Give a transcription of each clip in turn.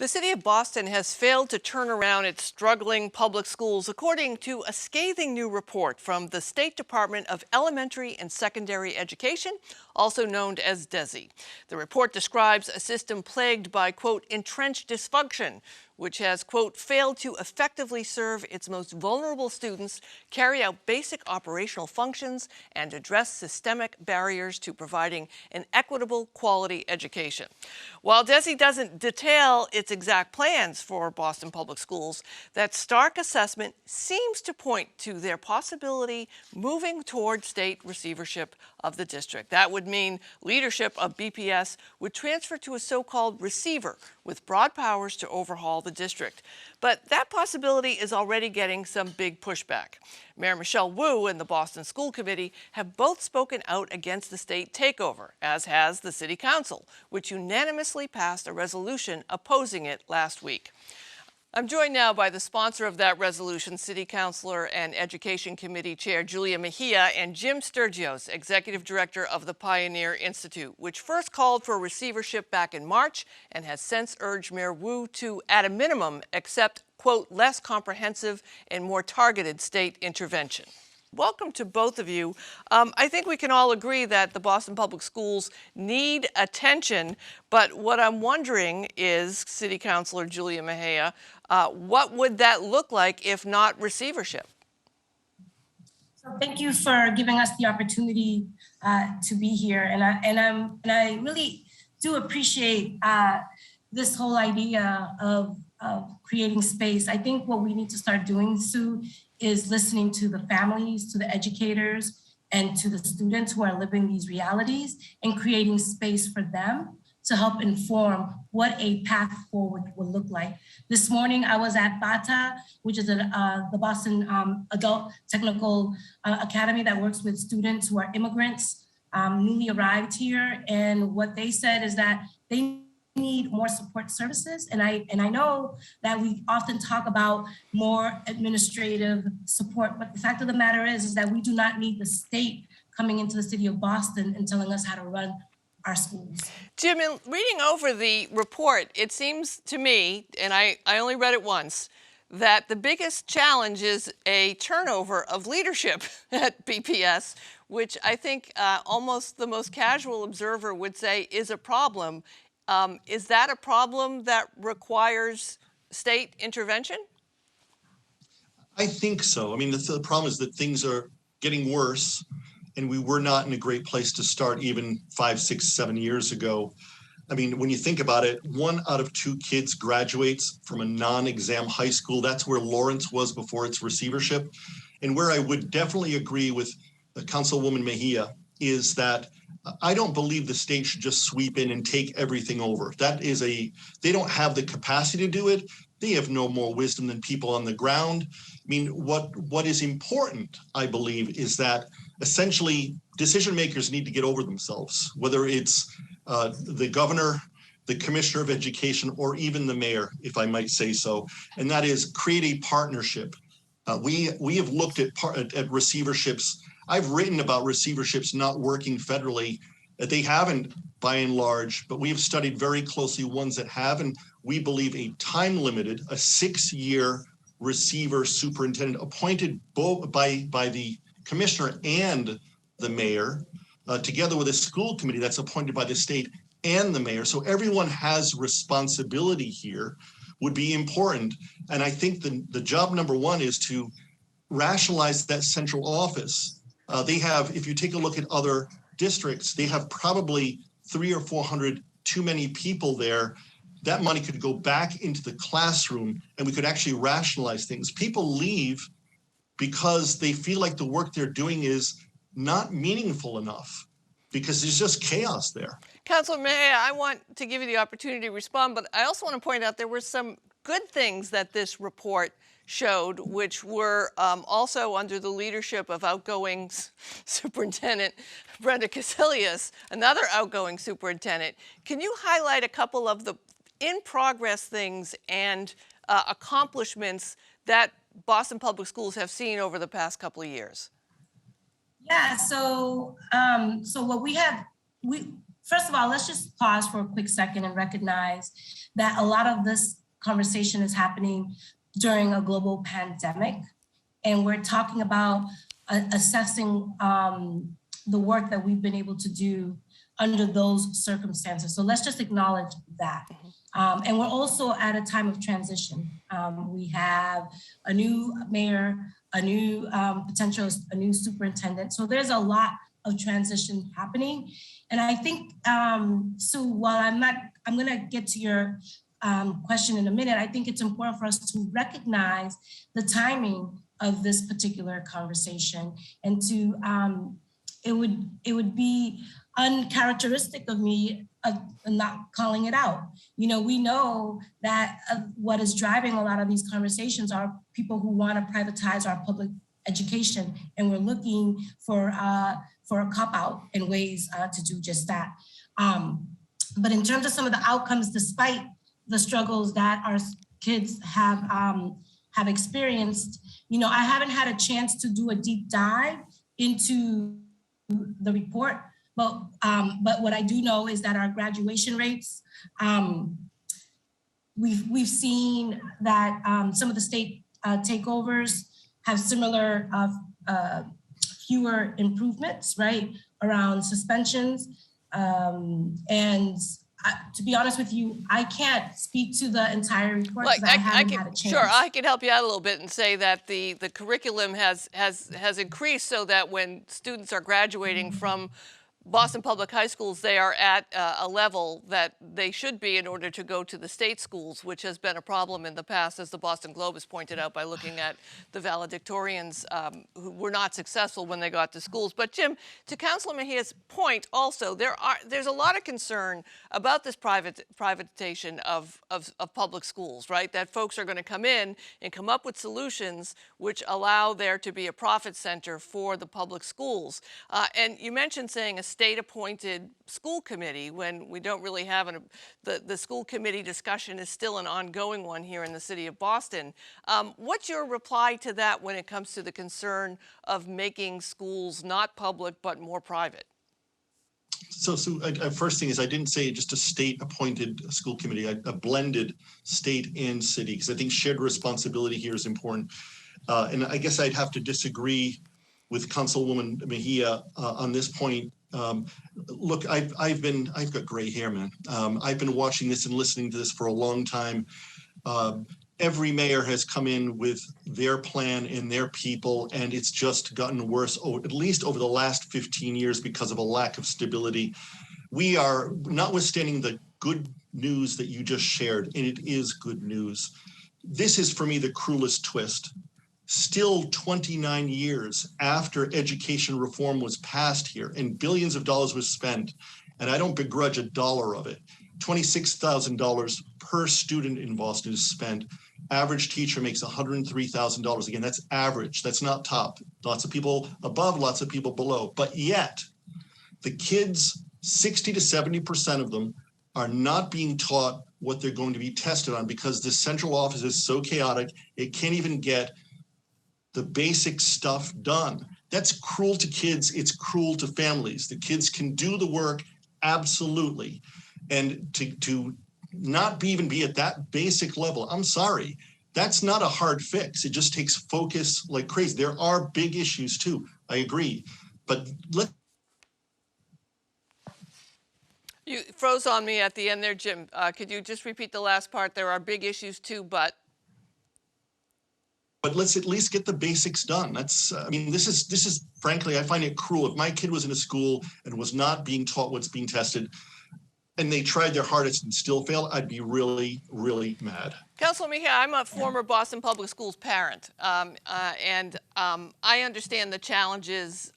The city of Boston has failed to turn around its struggling public schools, according to a scathing new report from the State Department of Elementary and Secondary Education, also known as DESE. The report describes a system plagued by, quote, entrenched dysfunction, which has, quote, failed to effectively serve its most vulnerable students, carry out basic operational functions, and address systemic barriers to providing an equitable, quality education. While DESE doesn't detail its exact plans for Boston Public Schools, that stark assessment seems to point to their possibility moving toward state receivership of the district. That would mean leadership of BPS would transfer to a so-called receiver with broad powers to overhaul the district. But that possibility is already getting some big pushback. Mayor Michelle Wu and the Boston School Committee have both spoken out against the state takeover, as has the City Council, which unanimously passed a resolution opposing it last week. I'm joined now by the sponsor of that resolution, City Councilor and Education Committee Chair Julia Mejia, and Jim Stergios, Executive Director of the Pioneer Institute, which first called for receivership back in March and has since urged Mayor Wu to, at a minimum, accept, quote, less comprehensive and more targeted state intervention. Welcome to both of you. I think we can all agree that the Boston Public Schools need attention, but what I'm wondering is, City Councilor Julia Mejia, what would that look like if not receivership? So thank you for giving us the opportunity to be here, and I really do appreciate this whole idea of creating space. I think what we need to start doing, Sue, is listening to the families, to the educators, and to the students who are living these realities and creating space for them to help inform what a path forward will look like. This morning, I was at BATA, which is the Boston Adult Technical Academy that works with students who are immigrants, newly arrived here. And what they said is that they need more support services. And I know that we often talk about more administrative support, but the fact of the matter is that we do not need the state coming into the city of Boston and telling us how to run our schools. Jim, in reading over the report, it seems to me, and I only read it once, that the biggest challenge is a turnover of leadership at BPS, which I think almost the most casual observer would say is a problem. Is that a problem that requires state intervention? I think so. I mean, the problem is that things are getting worse, and we were not in a great place to start even 5, 6, 7 years ago. I mean, when you think about it, 1 out of 2 kids graduates from a non-exam high school. That's where Lawrence was before its receivership. And where I would definitely agree with Councilwoman Mejia is that I don't believe the state should just sweep in and take everything over. They don't have the capacity to do it. They have no more wisdom than people on the ground. I mean, what is important, I believe, is that essentially decision makers need to get over themselves, whether it's the governor, the commissioner of education, or even the mayor, if I might say so, and that is create a partnership. We have looked at receiverships. I've written about receiverships not working federally. They haven't, by and large, but we have studied very closely ones that have, and we believe a time-limited, a 6-year receiver superintendent appointed both by the commissioner and the mayor, together with a school committee that's appointed by the state and the mayor. So everyone has responsibility here, would be important. And I think the job number 1 is to rationalize that central office. They have, if you take a look at other districts, they have probably 300 or 400 too many people there. That money could go back into the classroom and we could actually rationalize things. People leave because they feel like the work they're doing is not meaningful enough because there's just chaos there. Councilor Mejia, I want to give you the opportunity to respond, but I also want to point out there were some good things that this report showed, which were also under the leadership of outgoing Superintendent Brenda Casilius, another outgoing superintendent. Can you highlight a couple of the in-progress things and accomplishments that Boston Public Schools have seen over the past couple of years? Yeah, so what we first of all, let's just pause for a quick second and recognize that a lot of this conversation is happening during a global pandemic. And we're talking about assessing the work that we've been able to do under those circumstances. So let's just acknowledge that. And we're also at a time of transition. We have a new mayor, a new a new superintendent. So there's a lot of transition happening. And I think, so while I'm gonna get to your question in a minute, I think it's important for us to recognize the timing of this particular conversation, and to, it would be uncharacteristic of me not calling it out. You know, we know that what is driving a lot of these conversations are people who want to privatize our public education, and we're looking for a cop-out and ways to do just that. But in terms of some of the outcomes, despite the struggles that our kids have experienced, you know, I haven't had a chance to do a deep dive into the report, but what I do know is that our graduation rates, we've seen that some of the state takeovers have similar fewer improvements, right, around suspensions. And to be honest with you, I can't speak to the entire report because I haven't had a chance. Sure, I can help you out a little bit and say that the curriculum has increased so that when students are graduating from Boston Public High Schools, they are at a level that they should be in order to go to the state schools, which has been a problem in the past, as the Boston Globe has pointed out by looking at the valedictorians who were not successful when they got to schools. But Jim, to Councilor Mejia's point also, there's a lot of concern about this privatization of public schools, right? That folks are going to come in and come up with solutions which allow there to be a profit center for the public schools. And you mentioned saying a state-appointed school committee when we don't really have the school committee discussion is still an ongoing one here in the city of Boston. What's your reply to that when it comes to the concern of making schools not public but more private? So first thing is, I didn't say just a state-appointed school committee, a blended state and city, because I think shared responsibility here is important. And I guess I'd have to disagree with Councilwoman Mejia on this point. Look, I've got gray hair, man. I've been watching this and listening to this for a long time. Every mayor has come in with their plan and their people, and it's just gotten worse, at least over the last 15 years because of a lack of stability. We are, notwithstanding the good news that you just shared, and it is good news, this is for me the cruelest twist. Still 29 years after education reform was passed here and billions of dollars was spent, and I don't begrudge a dollar of it, $26,000 per student in Boston is spent. Average teacher makes $103,000. Again, that's average, that's not top. Lots of people above, lots of people below. But yet, the kids, 60 to 70% of them, are not being taught what they're going to be tested on because the central office is so chaotic, it can't even get the basic stuff done. That's cruel to kids, it's cruel to families. The kids can do the work, absolutely. And to not even be at that basic level, I'm sorry, that's not a hard fix. It just takes focus like crazy. There are big issues too, I agree. But You froze on me at the end there, Jim. Could you just repeat the last part? There are big issues too, but let's at least get the basics done. That's, I mean, this is frankly, I find it cruel. If my kid was in a school and was not being taught what's being tested, and they tried their hardest and still failed, I'd be really, really mad. Councilor Mejia, I'm a former Boston Public Schools parent, and I understand the challenges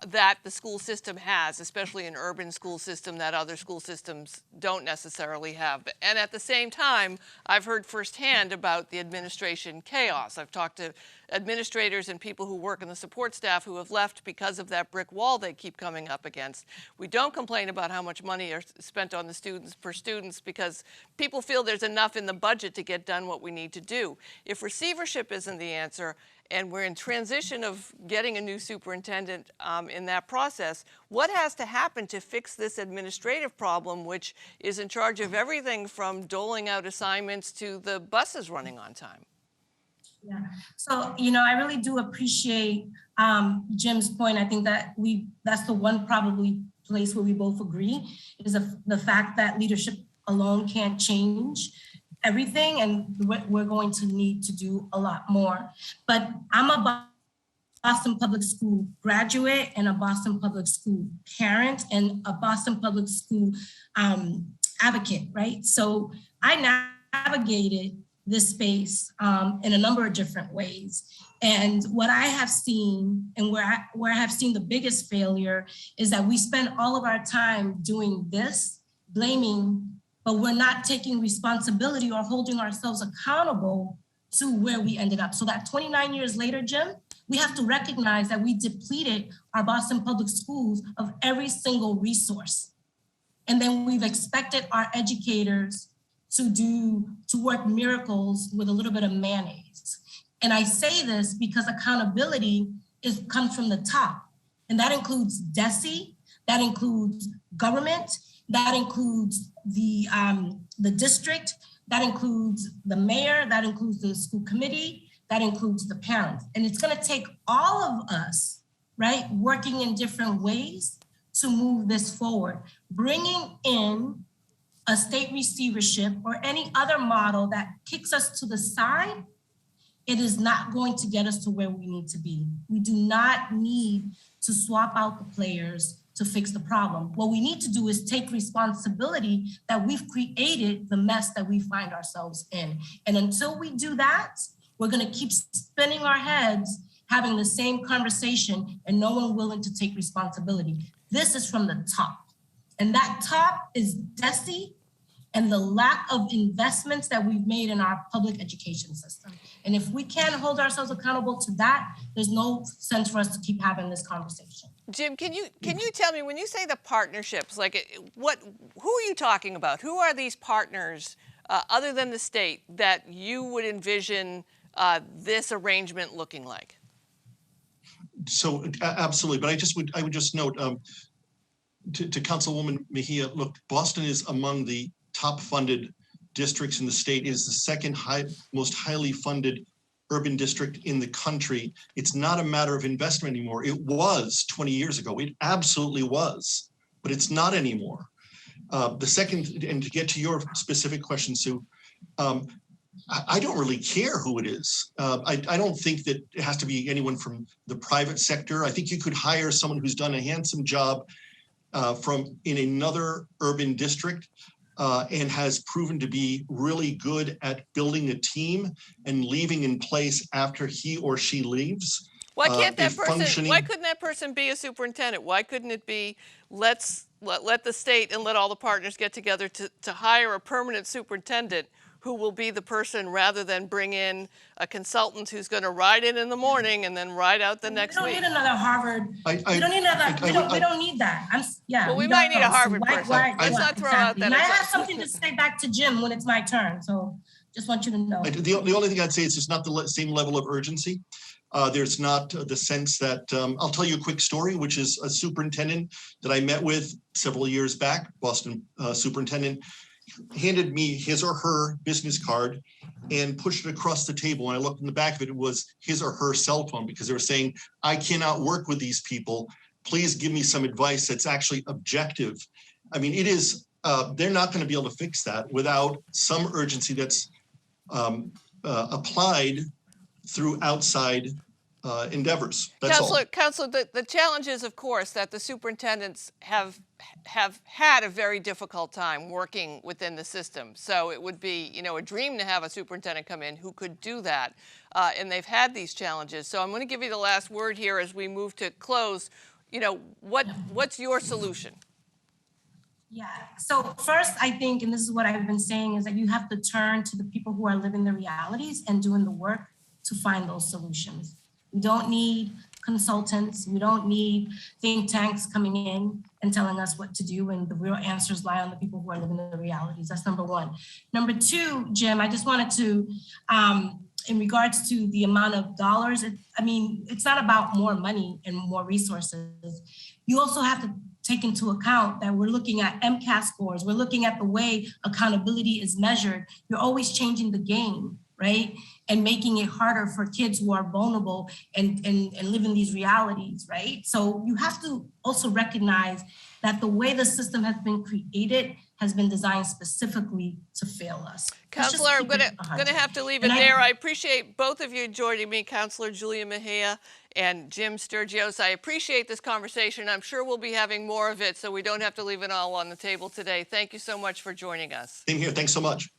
that the school system has, especially an urban school system that other school systems don't necessarily have. And at the same time, I've heard firsthand about the administration chaos. I've talked to administrators and people who work in the support staff who have left because of that brick wall they keep coming up against. We don't complain about how much money is spent on the students per students because people feel there's enough in the budget to get done what we need to do. If receivership isn't the answer, and we're in transition of getting a new superintendent in that process. What has to happen to fix this administrative problem, which is in charge of everything from doling out assignments to the buses running on time? Yeah. So, I really do appreciate Jim's point. I think that that's the one probably place where we both agree is the fact that leadership alone can't change everything, and we're going to need to do a lot more. But I'm a Boston Public School graduate and a Boston Public School parent and a Boston Public School advocate, right? So I navigated this space in a number of different ways. And what I have seen and where I have seen the biggest failure is that we spend all of our time doing this, blaming, but we're not taking responsibility or holding ourselves accountable to where we ended up. So that 29 years later, Jim, we have to recognize that we depleted our Boston Public Schools of every single resource. And then we've expected our educators to work miracles with a little bit of mayonnaise. And I say this because accountability comes from the top. And that includes DESE, that includes government, that includes the district, that includes the mayor, that includes the school committee, that includes the parents. And it's gonna take all of us, right, working in different ways to move this forward. Bringing in a state receivership or any other model that kicks us to the side, it is not going to get us to where we need to be. We do not need to swap out the players to fix the problem. What we need to do is take responsibility that we've created the mess that we find ourselves in. And until we do that, we're gonna keep spinning our heads, having the same conversation and no one willing to take responsibility. This is from the top. And that top is DESE and the lack of investments that we've made in our public education system. And if we can't hold ourselves accountable to that, there's no sense for us to keep having this conversation. Jim, can you tell me, when you say the partnerships, like who are you talking about? Who are these partners other than the state that you would envision this arrangement looking like? So absolutely, but I would just note to Councilwoman Mejia, look, Boston is among the top funded districts in the state. It is the second most highly funded urban district in the country. It's not a matter of investment anymore. It was 20 years ago. It absolutely was, but it's not anymore. The second, and to get to your specific question, Sue, I don't really care who it is. I don't think that it has to be anyone from the private sector. I think you could hire someone who's done a handsome job in another urban district and has proven to be really good at building a team and leaving in place after he or she leaves. Why can't that person? Why couldn't that person be a superintendent? Why couldn't it be let the state and let all the partners get together to hire a permanent superintendent who will be the person, rather than bring in a consultant who's going to ride in the morning and then ride out the next week? We don't need another Harvard. We don't need another. We don't need that. Well, we might need a Harvard person. Let's not throw out that. And I have something to say back to Jim when it's my turn. So just want you to know. The only thing I'd say is it's not the same level of urgency. There's not the sense that, I'll tell you a quick story, which is a superintendent that I met with several years back, Boston superintendent, handed me his or her business card and pushed it across the table. And I looked in the back of it, it was his or her cell phone, because they were saying, I cannot work with these people. Please give me some advice that's actually objective. I mean, it is, they're not going to be able to fix that without some urgency that's applied through outside endeavors. That's Councilor, the challenge is, of course, that the superintendents have had a very difficult time working within the system. So it would be, a dream to have a superintendent come in who could do that. And they've had these challenges. So I'm going to give you the last word here as we move to close. What's your solution? Yeah, so first, I think, and this is what I've been saying, is that you have to turn to the people who are living the realities and doing the work to find those solutions. We don't need consultants. We don't need think tanks coming in and telling us what to do, and the real answers lie on the people who are living the realities. That's number one. Number two, Jim, I just wanted to in regards to the amount of dollars, I mean, it's not about more money and more resources. You also have to take into account that we're looking at MCAS scores. We're looking at the way accountability is measured. You're always changing the game, right? And making it harder for kids who are vulnerable and live in these realities, right? So you have to also recognize that the way the system has been created has been designed specifically to fail us. Councilor, I'm gonna have to leave it there. I appreciate both of you joining me, Councilor Julia Mejia and Jim Stergios. I appreciate this conversation. I'm sure we'll be having more of it, so we don't have to leave it all on the table today. Thank you so much for joining us. Same here. Thanks so much.